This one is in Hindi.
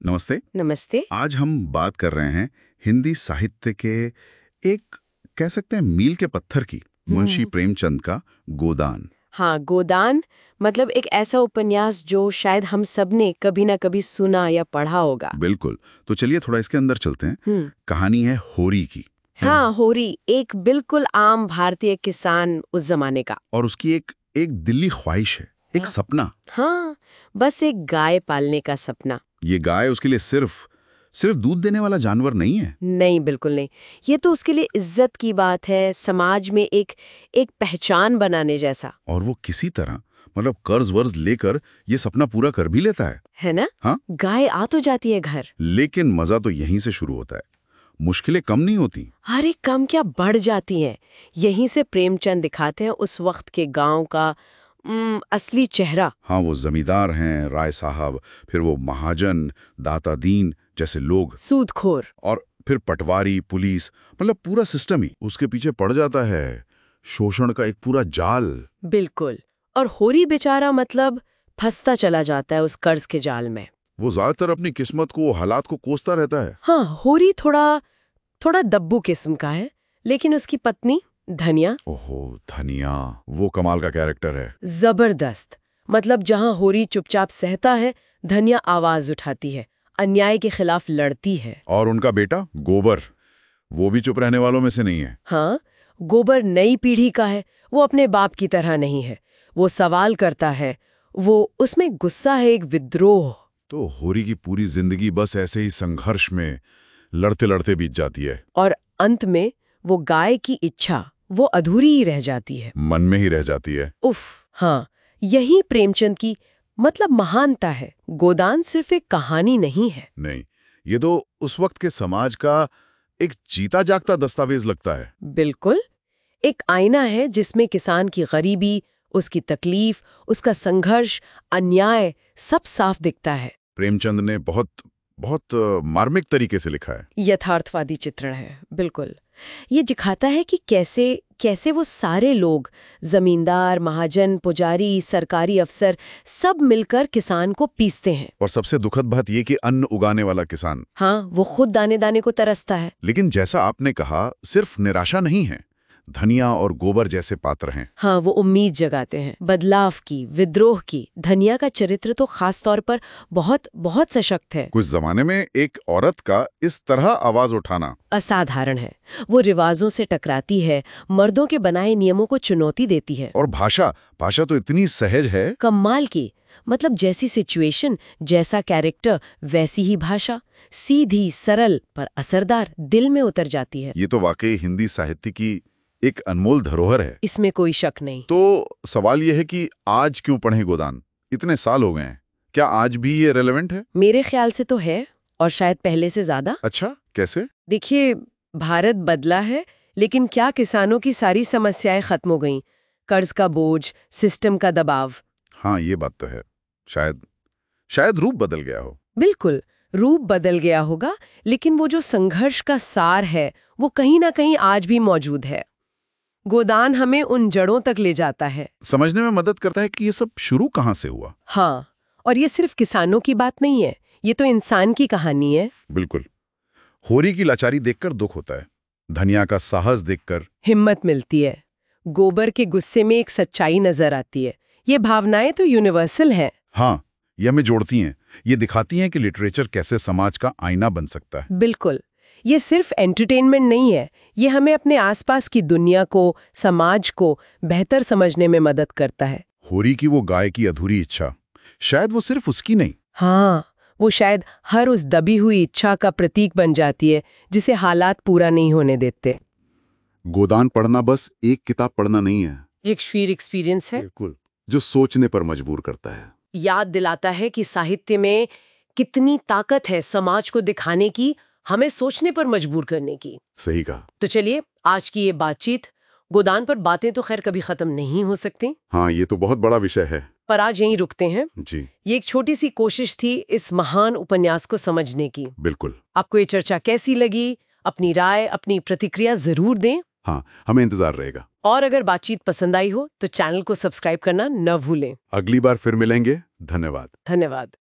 नमस्ते। नमस्ते। आज हम बात कर रहे हैं हिंदी साहित्य के एक कह सकते हैं मील के पत्थर की, मुंशी हम्म। प्रेमचंद का गोदान। हाँ, गोदान मतलब एक ऐसा उपन्यास जो शायद हम सब ने कभी ना कभी सुना या पढ़ा होगा। बिल्कुल। तो चलिए थोड़ा इसके अंदर चलते हैं। हम्म। कहानी है होरी की। हाँ, होरी एक बिल्कुल आम भारतीय किसान उस जमाने का। और उसकी एक एक दिल्ली ख्वाहिश है, एक हाँ। सपना। हाँ, बस एक गाय पालने का सपना। ये गाय उसके लिए सिर्फ सिर्फ दूध देने वाला जानवर नहीं है। नहीं, बिल्कुल नहीं। ये तो उसके लिए इज्जत की बात है, समाज में एक एक पहचान बनाने जैसा। और वो किसी तरह मतलब कर्ज वर्ज लेकर ये सपना पूरा कर भी लेता है ना? हाँ। गाय आ तो जाती है घर। लेकिन मजा तो यहीं से शुरू होता है। मुश्किलें कम नहीं होती। अरे कम क्या, बढ़ जाती हैं। यहीं से प्रेमचंद दिखाते हैं उस वक्त के गांव का असली चेहरा। हाँ, वो जमींदार हैं, राय साहब, फिर वो महाजन, दाता दीन जैसे लोग, सूदखोर। और फिर पटवारी, पुलिस, मतलब पूरा सिस्टम ही उसके पीछे पड़ जाता है। शोषण का एक पूरा जाल। बिल्कुल। और होरी बेचारा मतलब फंसता चला जाता है उस कर्ज के जाल में। वो ज्यादातर अपनी किस्मत को, हालात को कोसता रहता है। हाँ, होरी थोड़ा थोड़ा दब्बू किस्म का है, लेकिन उसकी पत्नी धनिया ओहो, धनिया, वो कमाल का कैरेक्टर है। जबरदस्त। मतलब जहां होरी चुपचाप सहता है, धनिया आवाज उठाती है, अन्याय के खिलाफ लड़ती है। और उनका बेटा गोबर, वो भी चुप रहने वालों में से नहीं है। हाँ, गोबर नई पीढ़ी का है। वो अपने बाप की तरह नहीं है। वो सवाल करता है, वो उसमें गुस्सा है, एक विद्रोह। तो होरी की पूरी जिंदगी बस ऐसे ही संघर्ष में लड़ते लड़ते बीत जाती है। और अंत में वो गाय की इच्छा वो अधूरी ही रह जाती है, मन में ही रह जाती है। उफ। हाँ, यही प्रेमचंद की मतलब महानता है। गोदान सिर्फ एक कहानी नहीं है। नहीं, ये तो उस वक्त के समाज का एक जीता जागता दस्तावेज लगता है। बिल्कुल। एक आईना है जिसमें किसान की गरीबी, उसकी तकलीफ, उसका संघर्ष, अन्याय सब साफ दिखता है। प्रेमचंद ने बहुत बहुत मार्मिक तरीके से लिखा है। यथार्थवादी चित्रण है, बिल्कुल। ये दिखाता है कि कैसे कैसे वो सारे लोग, जमींदार, महाजन, पुजारी, सरकारी अफसर, सब मिलकर किसान को पीसते हैं। और सबसे दुखद बात ये कि अन्न उगाने वाला किसान, हाँ, वो खुद दाने दाने को तरसता है। लेकिन जैसा आपने कहा, सिर्फ निराशा नहीं है। धनिया और गोबर जैसे पात्र हैं। हाँ, वो उम्मीद जगाते हैं, बदलाव की, विद्रोह की। धनिया का चरित्र तो खास तौर पर बहुत बहुत सशक्त है। कुछ जमाने में एक औरत का इस तरह आवाज उठाना असाधारण है। वो रिवाजों से टकराती है, मर्दों के बनाए नियमों को चुनौती देती है। और भाषा भाषा तो इतनी सहज है। कमाल की। मतलब जैसी सिचुएशन, जैसा कैरेक्टर, वैसी ही भाषा। सीधी, सरल पर असरदार, दिल में उतर जाती है। ये तो वाकई हिंदी साहित्य की एक अनमोल धरोहर है। इसमें कोई शक नहीं। तो सवाल यह है कि आज क्यों पढ़ें गोदान? इतने साल हो गए हैं, क्या आज भी ये रेलेवेंट है? मेरे ख्याल से तो है, और शायद पहले से ज्यादा। अच्छा, कैसे? देखिए, भारत बदला है, लेकिन क्या किसानों की सारी समस्याएं खत्म हो गईं? कर्ज का बोझ, सिस्टम का दबाव। हाँ, ये बात तो है। शायद शायद रूप बदल गया हो। बिल्कुल, रूप बदल गया होगा, लेकिन वो जो संघर्ष का सार है, वो कहीं ना कहीं आज भी मौजूद है। गोदान हमें उन जड़ों तक ले जाता है। समझने में मदद करता है कि ये सब शुरू कहाँ से हुआ। हाँ, और ये सिर्फ किसानों की बात नहीं है, ये तो इंसान की कहानी है। बिल्कुल। होरी की लाचारी देखकर दुख होता है, धनिया का साहस देखकर हिम्मत मिलती है, गोबर के गुस्से में एक सच्चाई नजर आती है। ये भावनाएं तो यूनिवर्सल हैं। हाँ, ये हमें जोड़ती हैं। ये दिखाती हैं कि लिटरेचर कैसे समाज का आईना बन सकता है। बिल्कुल। ये सिर्फ एंटरटेनमेंट नहीं है, ये हमें अपने आसपास की दुनिया को, समाज को बेहतर समझने में मदद करता है। होरी की वो गाय की अधूरी इच्छा, शायद वो सिर्फ उसकी नहीं, हाँ, वो शायद हर उस दबी हुई इच्छा का प्रतीक बन जाती है जिसे हालात पूरा नहीं होने देते। गोदान पढ़ना बस एक किताब पढ़ना नहीं है। एक शीर एक्सपीरियंस है। बिल्कुल, जो सोचने पर मजबूर करता है। याद दिलाता है कि साहित्य में कितनी ताकत है समाज को दिखाने की, हमें सोचने पर मजबूर करने की। सही कहा। तो चलिए, आज की ये बातचीत, गोदान पर बातें तो खैर कभी खत्म नहीं हो सकती। हाँ, ये तो बहुत बड़ा विषय है। पर आज यहीं रुकते हैं। जी, ये एक छोटी सी कोशिश थी इस महान उपन्यास को समझने की। बिल्कुल। आपको ये चर्चा कैसी लगी? अपनी राय, अपनी प्रतिक्रिया जरूर दें। हाँ, हमें इंतजार रहेगा। और अगर बातचीत पसंद आई हो तो चैनल को सब्सक्राइब करना न भूलें। अगली बार फिर मिलेंगे। धन्यवाद। धन्यवाद।